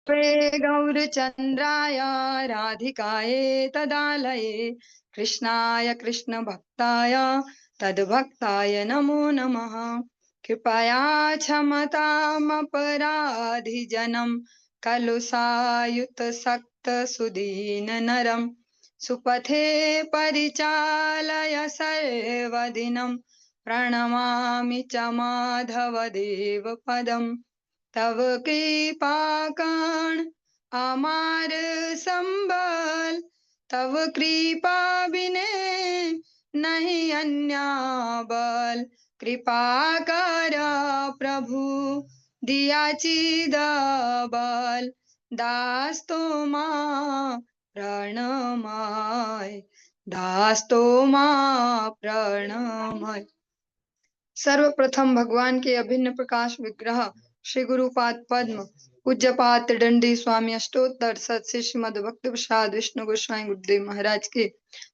पे गौरचन्द्राय राधिकायै तदालये कृष्णाय कृष्णभक्ताय तद्भक्ताय नमो नमः। कृपया क्षमतामपराधिजनं कलुषायुतसक्तसुदीननरं सुपथे परिचालय सर्वदिनं प्रणमामि च माधवदेवपदम्। तव कृपाकण अमार संबल, तव कृपा बिने नहीं अन्य बल। कृपा कर प्रभु दियाची दबल, दास तो मां प्रणमाय, दास तो मां प्रणमाय। सर्वप्रथम भगवान के अभिन्न प्रकाश विग्रह श्री गुरुपाद पद्म पूज्यपाद दंडी स्वामी अष्टोत्तर सत श्री श्रीमद भक्ति प्रसाद विष्णु गोस्वामी गुरुदेव महाराज के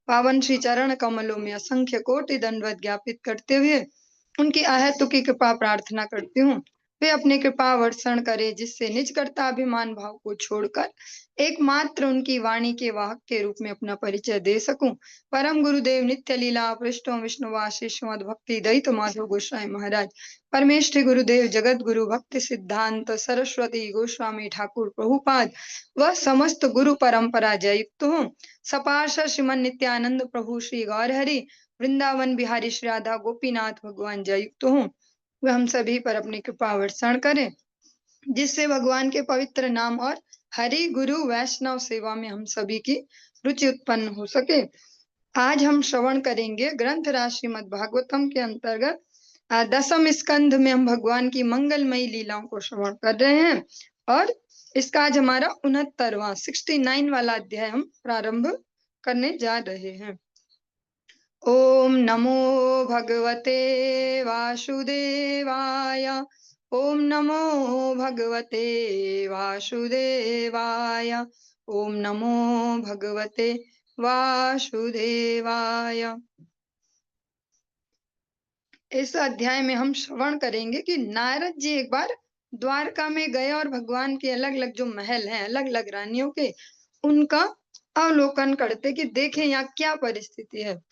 पावन श्री चरण कमलों में असंख्य कोटि दंडवत ज्ञापित करते हुए उनकी अहेतुकी कृपा प्रार्थना करती हूँ। वे अपनी कृपा वर्षण करे जिससे निज कर्ताभिमान भाव को छोड़कर एकमात्र उनकी वाणी के वाहक के रूप में अपना परिचय दे सकूं। परम गुरुदेव नित्य लीला पृष्ठों विष्णुवासी श्रीमद भक्ति दयित माधव गोस्वामी महाराज परमेष्ठि गुरुदेव जगत गुरु भक्ति सिद्धांत सरस्वती गोस्वामी ठाकुर प्रभुपाद व समस्त गुरु परंपरा जयुक्त हो। सपार्ष श्रीमन नित्यानंद प्रभु श्री गौरहरि वृंदावन बिहारी श्री राधा गोपीनाथ भगवान जयुक्त हो। वह हम सभी पर अपनी कृपा वर्षण करें जिससे भगवान के पवित्र नाम और हरि गुरु वैष्णव सेवा में हम सभी की रुचि उत्पन्न हो सके। आज हम श्रवण करेंगे ग्रंथ राज श्रीमद् भागवतम के अंतर्गत दसम स्कंध में हम भगवान की मंगलमयी लीलाओं को श्रवण कर रहे हैं और इसका आज हमारा 69वां 69 वाला अध्याय हम प्रारंभ करने जा रहे हैं। ओम नमो भगवते वासुदेवाय, ओम नमो भगवते वासुदेवाय, ओम नमो भगवते वासुदेवाय। इस अध्याय में हम श्रवण करेंगे कि नारद जी एक बार द्वारका में गए और भगवान के अलग अलग जो महल हैं अलग अलग रानियों के उनका अवलोकन करते कि देखें यहाँ क्या परिस्थिति है।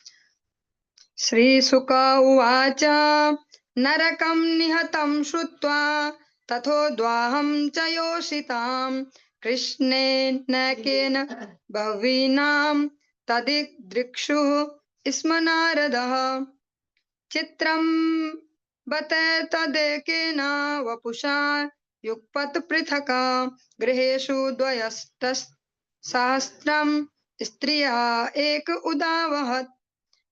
श्रीशुक उवाच नरकं निहतं श्रुत्वा तथोद्वाहं च योषितां कृष्णेन केन बह्वीनां तदिदृक्षुः स्म नारदः। चित्रं बत तदेकेन वपुषा युगपत् पृथक् गृहेषु द्वयस्तसहस्रं स्त्रिया एक उदावहत्।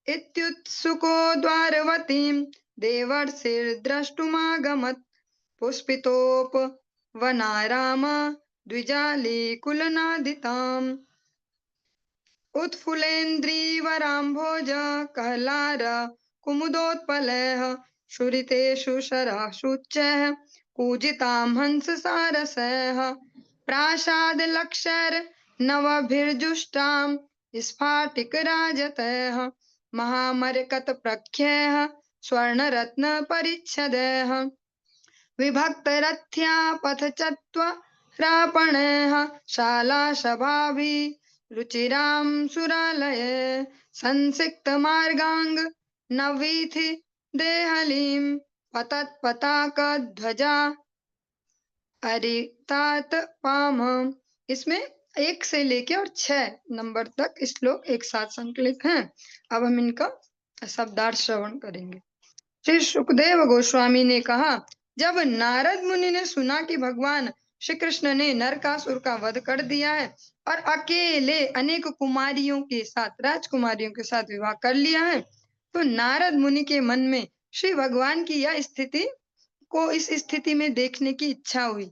इत्युत्सुको द्वारवतीं देवर्षिर्द्रष्टुमागमत्। पुष्पितोपवनाराम द्विजालीकुलनादिताम् उत्फुल्लेन्द्रीवराम्भोज कहलार कुमुदोत्पलैः शुरितेषु शराशुच्चैः कूजितां हंससारसैः प्रासादलक्षैर्नवभिर्जुष्टां स्फाटिकराजतैः महामरकतप्रख्यैः स्वर्णरत्नपरिच्छदैः विभक्तरथ्या पथचत्वरापणैः शालासभाभिः रुचिरां सुरालये संसिक्तमार्गाङ्ग नवीथि देहलीं पतत्पताकध्वजा अरितात पाम। इसमें 1 से लेके और 6 नंबर तक श्लोक एक साथ संकलित हैं। अब हम इनका शब्दार्थ श्रवण करेंगे। श्री सुखदेव गोस्वामी ने कहा, जब नारद मुनि ने सुना कि भगवान श्री कृष्ण ने नरकासुर का वध कर दिया है और अकेले अनेक कुमारियों के साथ राजकुमारियों के साथ विवाह कर लिया है, तो नारद मुनि के मन में श्री भगवान की यह स्थिति को इस स्थिति में देखने की इच्छा हुई।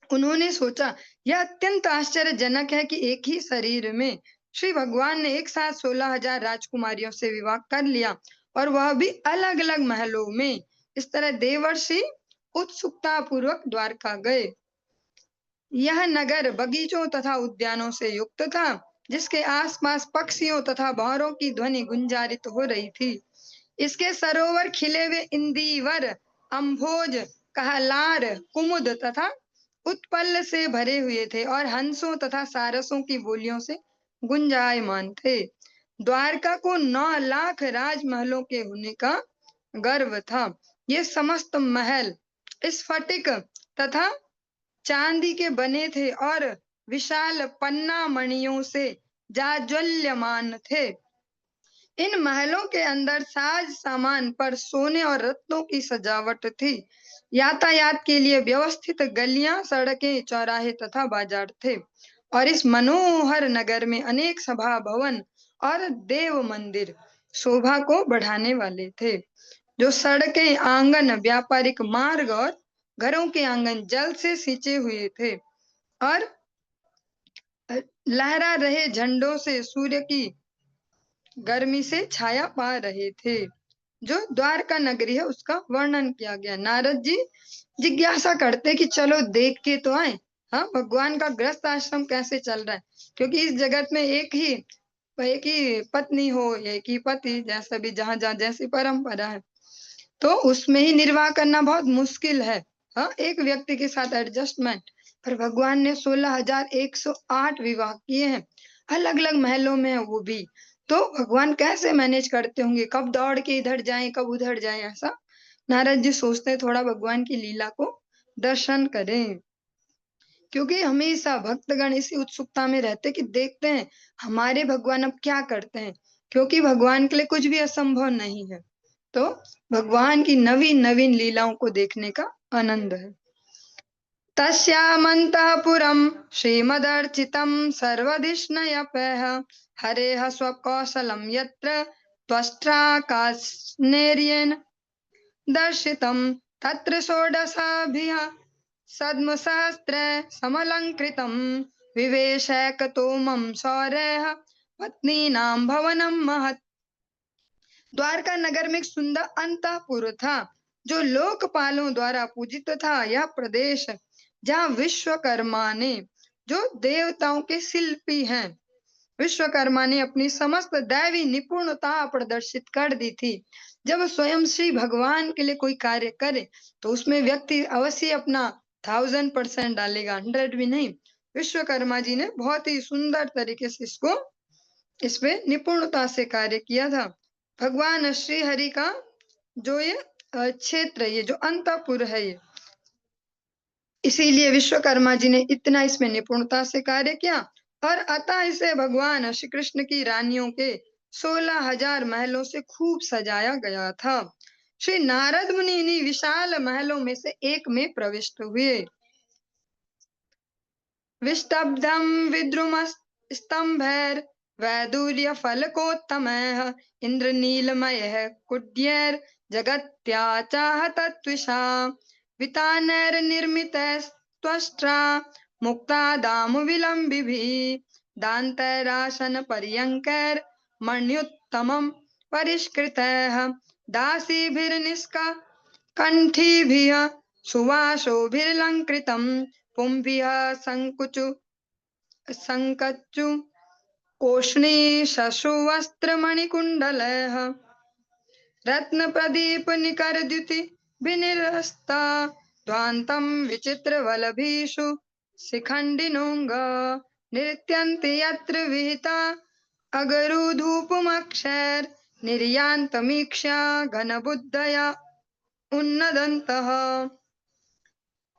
उन्होंने सोचा, यह अत्यंत आश्चर्यजनक है कि एक ही शरीर में श्री भगवान ने एक साथ 16,000 राजकुमारियों से विवाह कर लिया और वह भी अलग अलग महलों में। इस तरह देवर्षि उत्सुकता पूर्वक द्वारका गए। यह नगर बगीचों तथा उद्यानों से युक्त था, जिसके आसपास पक्षियों तथा भौरों की ध्वनि गुंजारित हो रही थी। इसके सरोवर खिले हुए इंदिवर, अम्भोज, कहलार, कुमुद तथा उत्पल से भरे हुए थे और हंसों तथा सारसों की बोलियों से गुंजायमान थे। द्वारका को 9 लाख राजमहलों के होने का गर्व था। ये समस्त महल स्फटिक तथा चांदी के बने थे और विशाल पन्ना मणियों से जाज्वल्यमान थे। इन महलों के अंदर साज सामान पर सोने और रत्नों की सजावट थी। यातायात के लिए व्यवस्थित गलियां, सड़कें, चौराहे तथा बाजार थे और इस मनोहर नगर में अनेक सभा भवन और देव मंदिर शोभा को बढ़ाने वाले थे। जो सड़कें, आंगन, व्यापारिक मार्ग और घरों के आंगन जल से सींचे हुए थे और लहरा रहे झंडों से सूर्य की गर्मी से छाया पा रहे थे। जो द्वारका नगरी है उसका वर्णन किया गया। नारद जी जिज्ञासा करते कि चलो देख के तो आए, हाँ, भगवान का गृहस्थ आश्रम कैसे चल रहा है, क्योंकि इस जगत में एक ही पत्नी हो, एक ही पति, जैसा भी जहां जहां जैसी परंपरा है, तो उसमें ही निर्वाह करना बहुत मुश्किल है। हाँ, एक व्यक्ति के साथ एडजस्टमेंट, पर भगवान ने 16,108 विवाह किए हैं, अलग अलग महलों में है वो भी। तो भगवान कैसे मैनेज करते होंगे, कब दौड़ के इधर जाएं, कब उधर जाएं, ऐसा नारद जी सोचते हैं थोड़ा भगवान की लीला को दर्शन करें। क्योंकि हमेशा भक्तगण इसी उत्सुकता में रहते कि देखते हैं हमारे भगवान अब क्या करते हैं, क्योंकि भगवान के लिए कुछ भी असंभव नहीं है। तो भगवान की नवीन नवीन लीलाओं को देखने का आनंद है। तस्यामन्तःपुरं श्रीमदर्चितं सर्वधिष्णयपयः हरेः स्वकौशलं यत्र त्वष्ट्राकाशनेर्येण दर्शितं तत्र षोडशाभिः सद्मसहस्र समलङ्कृतं विवेशैकतोमं शौर्यः पत्नीनां भवनं महत्। द्वारका नगर में एक सुंदर अंतःपुर था जो लोकपालों द्वारा पूजित था। यह प्रदेश जहाँ विश्वकर्मा ने, जो देवताओं के शिल्पी हैं, विश्वकर्मा ने अपनी समस्त दैवी निपुणता प्रदर्शित कर दी थी। जब स्वयं श्री भगवान के लिए कोई कार्य करे तो उसमें व्यक्ति अवश्य अपना 1000% डालेगा, 100 भी नहीं। विश्वकर्मा जी ने बहुत ही सुंदर तरीके से इसमें निपुणता से कार्य किया था। भगवान श्री हरि का जो ये क्षेत्र, ये जो अंतःपुर है, ये इसीलिए विश्वकर्मा जी ने इतना इसमें निपुणता से कार्य किया और अतः इसे भगवान श्री कृष्ण की रानियों के 16,000 महलों से खूब सजाया गया था। श्री नारद मुनि इन्हीं विशाल महलों में से एक में प्रविष्ट हुए। विस्तब्धं विद्रुमस्तंभैर् वैदूर्य फलकोत्तमैः इन्द्रनीलमयः कुड्यैर्जगत्याचाह तत्विषा वितानैर्निर्मितैस्त्वष्ट्रा मुक्तादामविलम्बिभिः दान्तैरासनपर्यङ्कैर्मण्युत्तमं परिष्कृतैः दासीभिर्निष्कण्ठिभिः सुवासोभिरलङ्कृतं पुंभिः संकच्चु कोष्णी शशुवस्त्रमणिकुण्डलैः रत्नप्रदीपनिकरद्युति विनिरस्ता ध्वान्तं विचित्रवलभीषु शिखण्डिनोऽङ्ग नृत्यन्ति यत्र विहिता अगरुधूपमक्षैर्निर्यान्तमीक्ष्या घनबुद्धया उन्नदन्तः।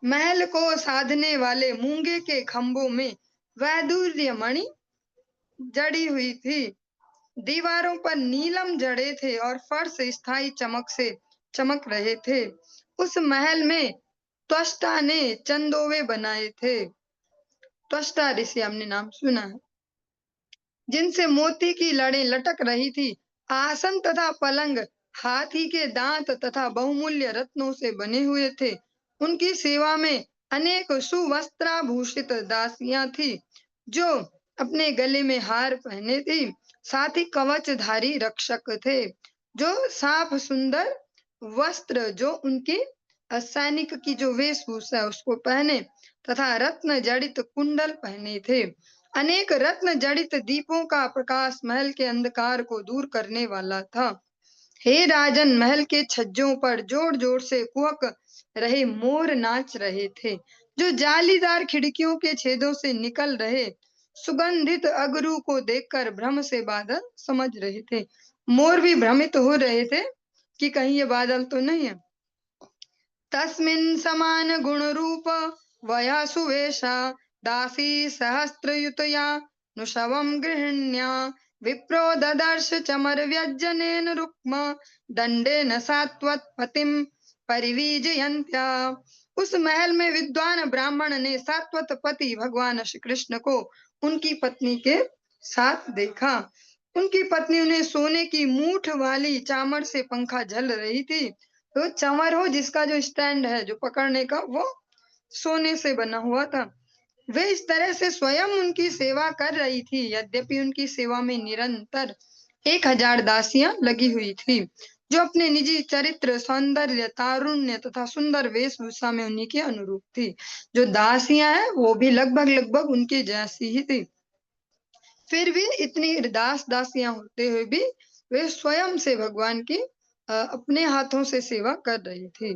महल को साधने वाले मूंगे के खंभों में वैदूर्य मणि जड़ी हुई थी। दीवारों पर नीलम जड़े थे और फर्श स्थायी चमक से चमक रहे थे। उस महल में त्वष्टा ने चंदोवे बनाए थे। त्वष्टा ऋषि हमने नाम सुना है, जिनसे मोती की लड़ें लटक रही थी। आसन तथा पलंग हाथी के दांत तथा बहुमूल्य रत्नों से बने हुए थे। उनकी सेवा में अनेक सुवस्त्राभूषित दासियां थी जो अपने गले में हार पहने थी। साथ ही कवचधारी रक्षक थे जो साफ सुंदर वस्त्र, जो उनकी सैनिक की जो वेशभूषा है उसको पहने, तथा रत्न जड़ित कुंडल पहने थे। अनेक रत्न जड़ित दीपों का प्रकाश महल के अंधकार को दूर करने वाला था। हे राजन, महल के छज्जों पर जोर जोर से कुहक रहे मोर नाच रहे थे। जो जालीदार खिड़कियों के छेदों से निकल रहे सुगंधित अगरू को देखकर भ्रम से बादल समझ रहे थे। मोर भी भ्रमित हो रहे थे कि कहीं ये बादल तो नहीं है। तस्मिन् समान गुण रूप वया सुवेशा दासी सहस्त्रयुतया नुशवं गृहिण्या विप्रो ददर्श चमर व्यजनेन रुक्म दंडेन सात्वत परिवीजयन्त्या। उस महल में विद्वान ब्राह्मण ने सात्वत पति भगवान श्री कृष्ण को उनकी पत्नी के साथ देखा। उनकी पत्नी उन्हें सोने की मूठ वाली चामर से पंखा झल रही थी। तो चंवर हो जिसका जो स्टैंड है जो पकड़ने का वो सोने से बना हुआ था। वे इस तरह से स्वयं उनकी सेवा कर रही थी। यद्यपि उनकी सेवा में निरंतर 1000 दासियां लगी हुई थी जो अपने निजी चरित्र सौंदर्य तारुण्य तथा सुंदर वेशभूषा में उन्हीं के अनुरूप थी। जो दासियां हैं वो भी लगभग लगभग उनकी जैसी ही थी। फिर भी इतनी दासियां होते हुए भी वे स्वयं से भगवान की अपने हाथों से सेवा कर रही थी।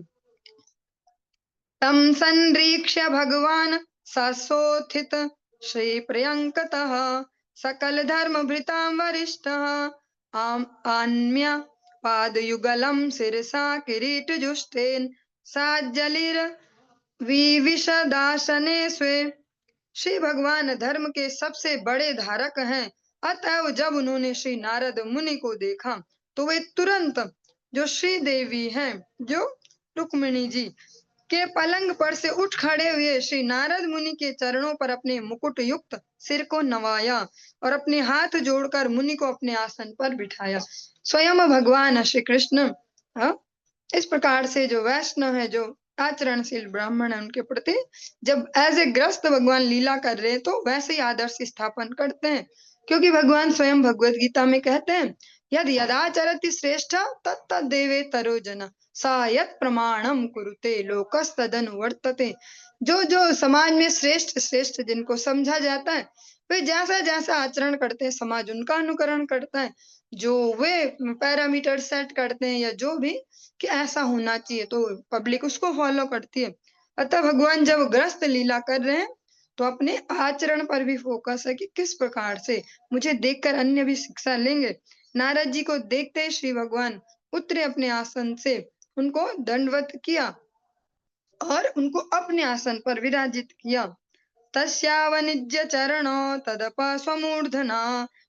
तम संरीक्ष्य भगवान ससोत्थित श्री प्रियंकतः सकल धर्म भृतां वरिष्ठः आन्म्य पादयुगलं शिरसा किरीटजुष्टेन साज्जलिर विविशदासने स्वे। श्री भगवान धर्म के सबसे बड़े धारक हैं। अतएव जब उन्होंने श्री नारद मुनि को देखा तो वे तुरंत जो श्री देवी हैं जो रुक्मिणी जी के पलंग पर से उठ खड़े हुए श्री नारद मुनि के चरणों पर अपने मुकुट युक्त सिर को नवाया और अपने हाथ जोड़कर मुनि को अपने आसन पर बिठाया। स्वयं भगवान श्री कृष्ण इस प्रकार से जो वैष्णव है जो आचरणशील ब्राह्मण है उनके प्रति जब एज ए ग्रस्त भगवान लीला कर रहे हैं तो वैसे ही आदर्श स्थापन करते हैं। क्योंकि भगवान स्वयं भगवत गीता में कहते हैं यद यदाचरति श्रेष्ठ तत्तदेवे तरो जना सा यत् प्रमाणम कुरुते लोकस्तदनुवर्तते। जो समाज में श्रेष्ठ श्रेष्ठ जिनको समझा जाता है वे जैसा जैसा आचरण करते हैं समाज उनका अनुकरण करता है। जो वे पैरामीटर सेट करते हैं या जो भी कि ऐसा होना चाहिए तो पब्लिक उसको फॉलो करती है। अतः भगवान जब ग्रस्त लीला कर रहे हैं तो अपने आचरण पर भी फोकस है कि किस प्रकार से मुझे देखकर अन्य भी शिक्षा लेंगे। नारद जी को देखते ही श्री भगवान उतरे अपने आसन से उनको दंडवत किया और उनको अपने आसन पर विराजित किया। तस्यावनिज्य चरणो तदप स्वमूर्धना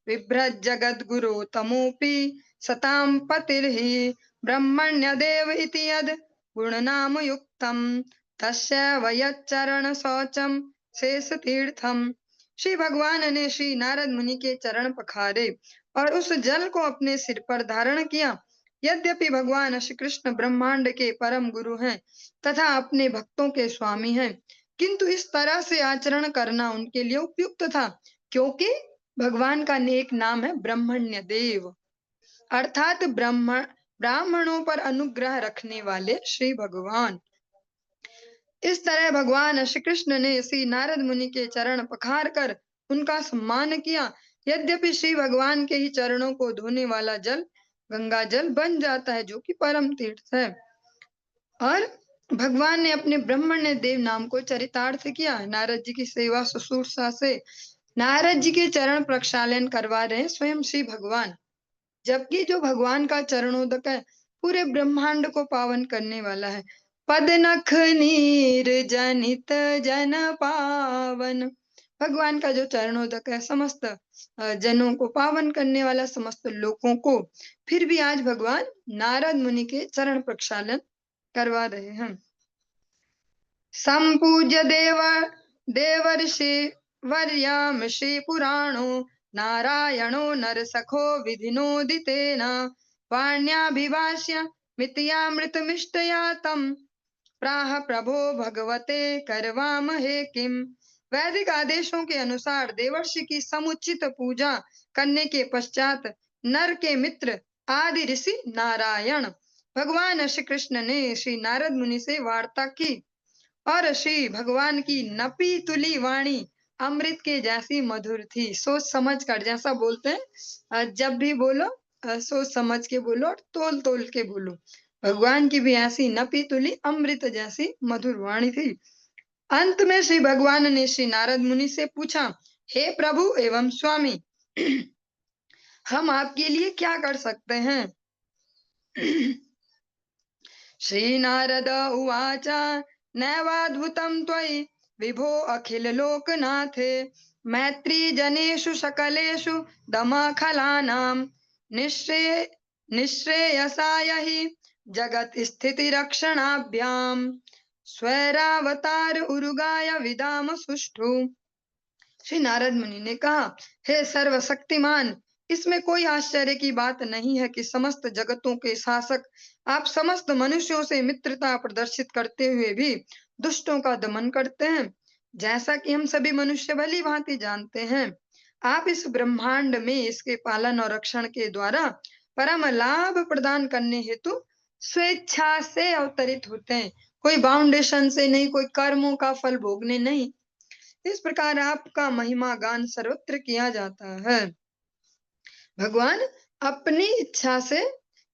बिभ्रज जगद्गुरो तमोपि सतां पतिर्हि ब्रह्मण्य देव इति यद् गुणनाम युक्तम तस्य वयच्चरण शौचम शेष तीर्थम। श्री भगवान ने श्री नारद मुनि के चरण पखारे और उस जल को अपने सिर पर धारण किया। यद्यपि भगवान श्री कृष्ण ब्रह्मांड के परम गुरु हैं तथा अपने भक्तों के स्वामी हैं किंतु इस तरह से आचरण करना उनके लिए उपयुक्त था क्योंकि भगवान का नेक नाम है ब्रह्मण्य देव अर्थात ब्राह्मणों पर अनुग्रह रखने वाले श्री भगवान। इस तरह भगवान श्री कृष्ण ने श्री नारद मुनि के चरण पखार कर उनका सम्मान किया। यद्यपि श्री भगवान के ही चरणों को धोने वाला जल गंगा जल बन जाता है जो कि परम तीर्थ है। और भगवान ने अपने ब्रह्मण्य देव नाम को चरितार्थ किया। नारद जी की सेवा शुश्रूषा से नारद जी के चरण प्रक्षालन करवा रहे हैं स्वयं श्री भगवान। जबकि जो भगवान का चरणोदक है पूरे ब्रह्मांड को पावन करने वाला है। पद नख नीर जनित जन पावन। भगवान का जो चरणोदक है समस्त जनों को पावन करने वाला समस्त लोगों को। फिर भी आज भगवान नारद मुनि के चरण प्रक्षालन करवा रहे हैं। संपूज्य देवर्षि वर्याम श्री पुराणो नारायणो नरसखो विधिनोदितेन वाण्याभिभाष्य मितयामृतमिष्टया तम प्राह प्रभो भगवते करवामहे किम। वैदिक आदेशों के अनुसार देवर्षि की समुचित पूजा करने के पश्चात नर के मित्र आदि ऋषि नारायण भगवान श्री कृष्ण ने श्री नारद मुनि से वार्ता की और श्री भगवान की नपी तुली वाणी अमृत के जैसी मधुर थी। सोच समझ कर जैसा बोलते हैं जब भी बोलो सोच समझ के बोलो और तोल तोल के बोलो। भगवान की भी ऐसी नपी तुली अमृत जैसी मधुर वाणी थी। अंत में श्री भगवान ने श्री नारद मुनि से पूछा, हे प्रभु एवं स्वामी, हम आपके लिए क्या कर सकते हैं? श्री नारद उवाच, नैवाद्भुतं त्वयि विभो अखिल लोकनाथे, मैत्री जनेषु सकलेषु दमखलानां, निश्रेय निश्रेयसाय हि जगत् स्थिति रक्षणाभ्याम, स्वैरावतार उरुगाय विदाम सुष्ठु। श्री नारद मुनि ने कहा, हे सर्वशक्तिमान, इसमें कोई आश्चर्य की बात नहीं है कि समस्त जगतों के शासक आप समस्त मनुष्यों से मित्रता प्रदर्शित करते हुए भी दुष्टों का दमन करते हैं। जैसा कि हम सभी मनुष्य भली भांति जानते हैं, आप इस ब्रह्मांड में इसके पालन और रक्षण के द्वारा परम लाभ प्रदान करने हेतु स्वेच्छा से अवतरित होते हैं, कोई बाउंडेशन से नहीं, कोई कर्मों का फल भोगने नहीं। इस प्रकार आपका महिमा गान सर्वत्र किया जाता है। भगवान अपनी इच्छा से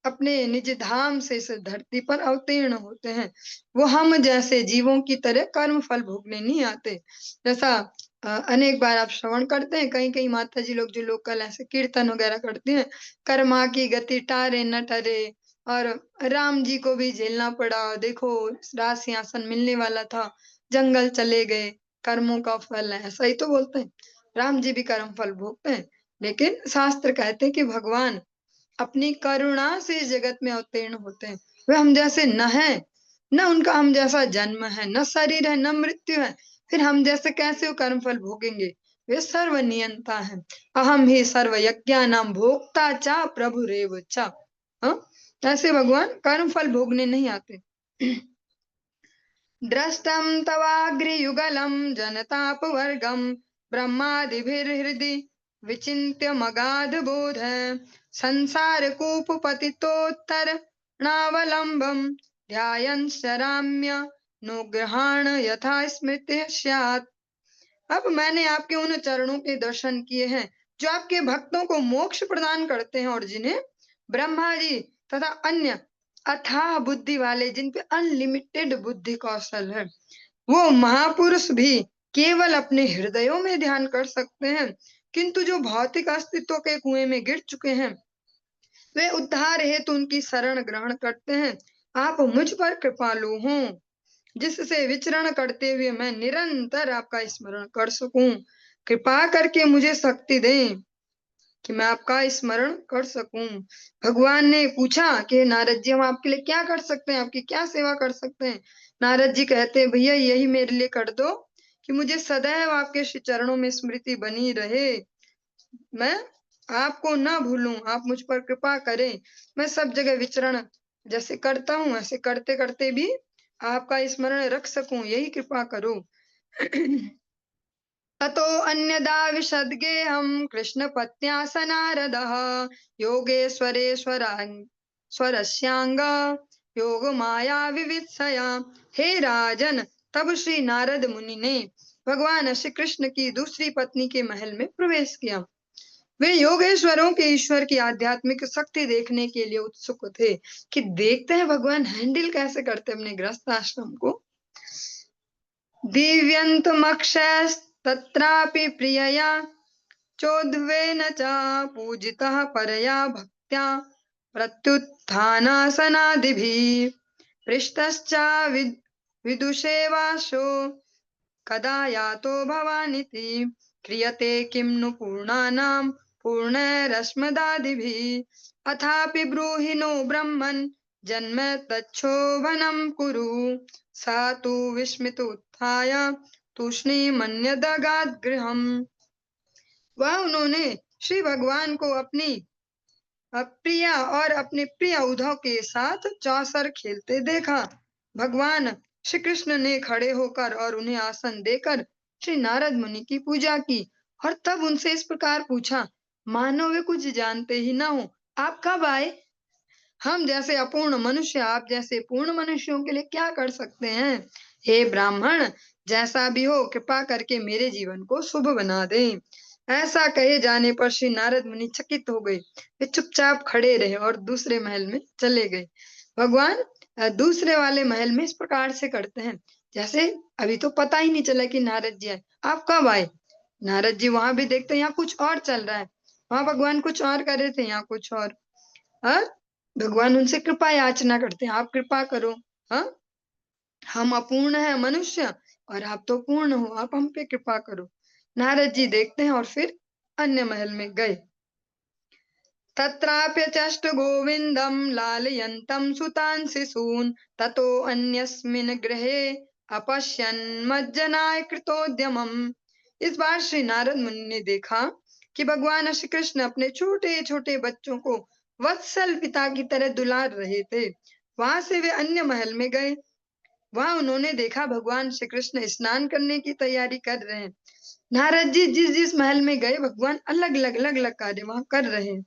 अपने निज धाम से इस धरती पर अवतीर्ण होते हैं। वो हम जैसे जीवों की तरह कर्म फल भोगने नहीं आते। जैसा अनेक बार आप श्रवण करते हैं, कहीं कहीं माता जी लोग जो लोकल ऐसे कीर्तन वगैरह करते हैं, कर्मा की गति टारे न टरे, और राम जी को भी झेलना पड़ा, देखो राज सिंहासन मिलने वाला था, जंगल चले गए, कर्मों का फल है, ऐसा ही तो बोलते हैं। राम जी भी कर्म फल भोगते हैं, लेकिन शास्त्र कहते हैं कि भगवान अपनी करुणा से इस जगत में अवतीर्ण होते हैं। वे हम जैसे न है, न उनका हम जैसा जन्म है, न शरीर है, न मृत्यु है, फिर हम जैसे कैसे वो कर्म फल भोगेंगे? वे सर्व नियंता है। अहम ही सर्व यज्ञानाम भोक्ता चा प्रभु रेव चा। हाँ? ऐसे भगवान कर्म फल भोगने नहीं आते। दृष्टं तवाग्रयुगलं जनतापवर्गं, ब्रह्मादिभिर्हृदि विचिन्त्य मगाधबोध, संसारकूपपतितोत्तरणावलम्बं, ध्यायन् शराम्यनुग्रहाण यथा स्मृतिः स्यात्। अब मैंने आपके उन चरणों के दर्शन किए हैं जो आपके भक्तों को मोक्ष प्रदान करते हैं, और जिन्हें ब्रह्मा जी तथा अन्य अथाह बुद्धि वाले, जिन पे अनलिमिटेड बुद्धि कौशल है, वो महापुरुष भी केवल अपने हृदयों में ध्यान कर सकते हैं। किंतु जो भौतिक अस्तित्व के कुएं में गिर चुके हैं, वे उद्धार हेतु उनकी शरण ग्रहण करते हैं। आप मुझ पर कृपालु हों, जिससे विचरण करते हुए मैं निरंतर आपका स्मरण कर सकूं। कृपा करके मुझे शक्ति दें कि मैं आपका स्मरण कर सकूं। भगवान ने पूछा कि नारद जी, हम आपके लिए क्या कर सकते हैं, आपकी क्या सेवा कर सकते हैं? नारद जी कहते हैं, भैया यही मेरे लिए कर दो कि मुझे सदैव आपके श्री चरणों में स्मृति बनी रहे, मैं आपको ना भूलूं, आप मुझ पर कृपा करें, मैं सब जगह विचरण जैसे करता हूँ ऐसे करते करते भी आपका स्मरण रख सकूं, यही कृपा करो। ततो अन्यदा विशद्गेहं कृष्णपत्न्या नारदः, योगेश्वरेश्वरस्याङ्ग योगमाया विवित्सया। हे राजन, तब श्री नारद मुनि ने भगवान श्री कृष्ण की दूसरी पत्नी के महल में प्रवेश किया। वे योगेश्वरों के ईश्वर की आध्यात्मिक शक्ति देखने के लिए उत्सुक थे कि देखते हैं भगवान हैंडल कैसे करते अपने गृहस्थ आश्रम को। दिव्यन्तमक्षयस्तत्रापि प्रियया चोद्वेन च पूजितः परया भक्त्या प्रत्युत्थानासनादिभिः, पृष्टश्च विदुषेवाशो कदा यातो भवानिति, क्रियते किं नु पूर्णानां पूर्णैरस्मदादिभिः, अथापि ब्रूहि नो ब्रह्मन् जन्म तच्छोभनं कुरु। सा तु विस्मितोत्थाय तूष्णीमन्यदगात् गृहम्। वह उन्होंने श्री भगवान को अपनी प्रिया और अपने प्रिय उद्धव के साथ चौसर खेलते देखा। भगवान श्री कृष्ण ने खड़े होकर और उन्हें आसन देकर श्री नारद मुनि की पूजा की, और तब उनसे इस प्रकार पूछा, मानो वे कुछ जानते ही ना हो, आप कब आए? हम जैसे अपूर्ण मनुष्य आप जैसे पूर्ण मनुष्यों के लिए क्या कर सकते हैं? हे ब्राह्मण, जैसा भी हो कृपा करके मेरे जीवन को शुभ बना दें। ऐसा कहे जाने पर श्री नारद मुनि चकित हो गए। वे चुपचाप खड़े रहे और दूसरे महल में चले गए। भगवान दूसरे वाले महल में इस प्रकार से करते हैं जैसे अभी तो पता ही नहीं चला कि नारद जी आए। आप कब आए? नारद जी वहां भी देखते हैं यहाँ कुछ और चल रहा है, वहां भगवान कुछ और कर रहे थे, यहाँ कुछ और। हाँ, भगवान उनसे कृपा याचना करते हैं, आप कृपा करो। हाँ, हम अपूर्ण है मनुष्य और आप तो पूर्ण हो, आप हम पे कृपा करो। नारद जी देखते हैं और फिर अन्य महल में गए। तत्राप्यचष्ट गोविंदम लालयन्तं सुतान् शिशून् ततो अन्यस्मिन् गृहे अपश्यन् मज्जनाय कृतोद्यमम्। इस बार श्री नारद मुनि ने देखा कि भगवान श्री कृष्ण अपने छोटे छोटे बच्चों को वत्सल पिता की तरह दुलार रहे थे। वहां से वे अन्य महल में गए। वहां उन्होंने देखा भगवान श्री कृष्ण स्नान करने की तैयारी कर रहे हैं। नारद जी जिस जिस महल में गए भगवान अलग अलग अलग अलग कार्य वहां कर रहे हैं।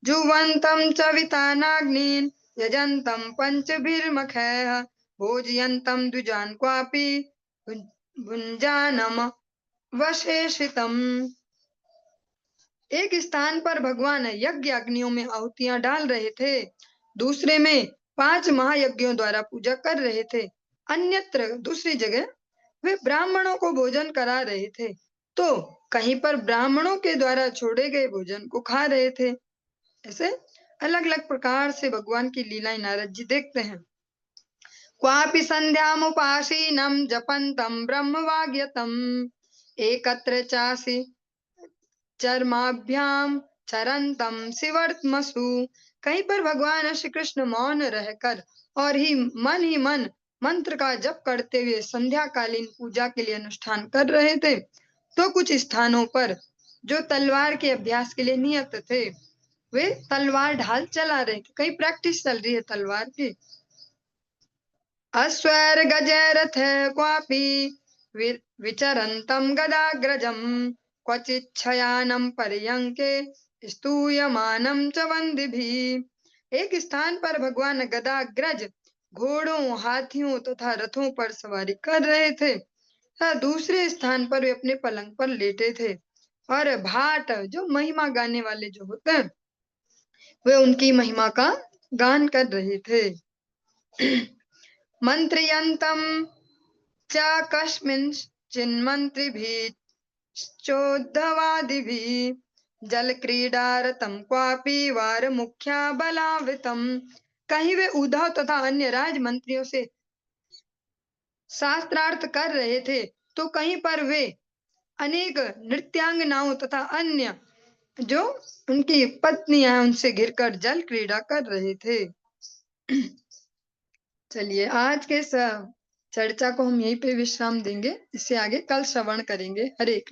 जुवन्तं च वितानाग्नीन् यजन्तं पञ्चभिर्मखैः भोजयन्तं द्विजान् क्वापि भुञ्जानम् वशेषितम्। एक स्थान पर भगवान यज्ञ अग्नियों में आहुतियां डाल रहे थे, दूसरे में 5 महायज्ञों द्वारा पूजा कर रहे थे, अन्यत्र दूसरी जगह वे ब्राह्मणों को भोजन करा रहे थे, तो कहीं पर ब्राह्मणों के द्वारा छोड़े गए भोजन को खा रहे थे। ऐसे अलग अलग प्रकार से भगवान की लीलाएं नारद जी देखते हैं। क्वापि संध्यामुपासीनं जपन्तं ब्रह्मवाग्यतम् एकत्र चासि चरमाभ्याम चरंतम शिवर्तमसु। कहीं पर भगवान श्री कृष्ण मौन रहकर और ही मन मंत्र का जप करते हुए संध्याकालीन पूजा के लिए अनुष्ठान कर रहे थे, तो कुछ स्थानों पर जो तलवार के अभ्यास के लिए नियत थे वे तलवार ढाल चला रहे थे, कहीं प्रैक्टिस चल रही है तलवार की। अश्वैर्गजैरथ क्वापि विचरन्तं गदाग्रजं क्वचिच्छयानं पर्यङ्के स्तूयमानं च वन्दिभिः। एक स्थान पर भगवान गदाग्रज घोड़ों हाथियों तथा रथों पर सवारी कर रहे थे, तथा दूसरे स्थान पर वे अपने पलंग पर लेटे थे और भाट जो महिमा गाने वाले जो होते हैं वे उनकी महिमा का गान कर रहे थे। मंत्रयन्तं च कस्मिंश्चिन्मन्त्रिभिश्चोद्धवादिभिः जलक्रीडारतं क्वापि वारमुख्या बलावृतम्। कहीं वे उद्धव तथा अन्य राजमंत्रियों से शास्त्रार्थ कर रहे थे, तो कहीं पर वे अनेक नृत्यांगनाओं तथा अन्य जो उनकी पत्नियां हैं उनसे घिरकर जल क्रीड़ा कर रहे थे। चलिए आज के चर्चा को हम यहीं पे विश्राम देंगे, इससे आगे कल श्रवण करेंगे। हरे कृष्ण।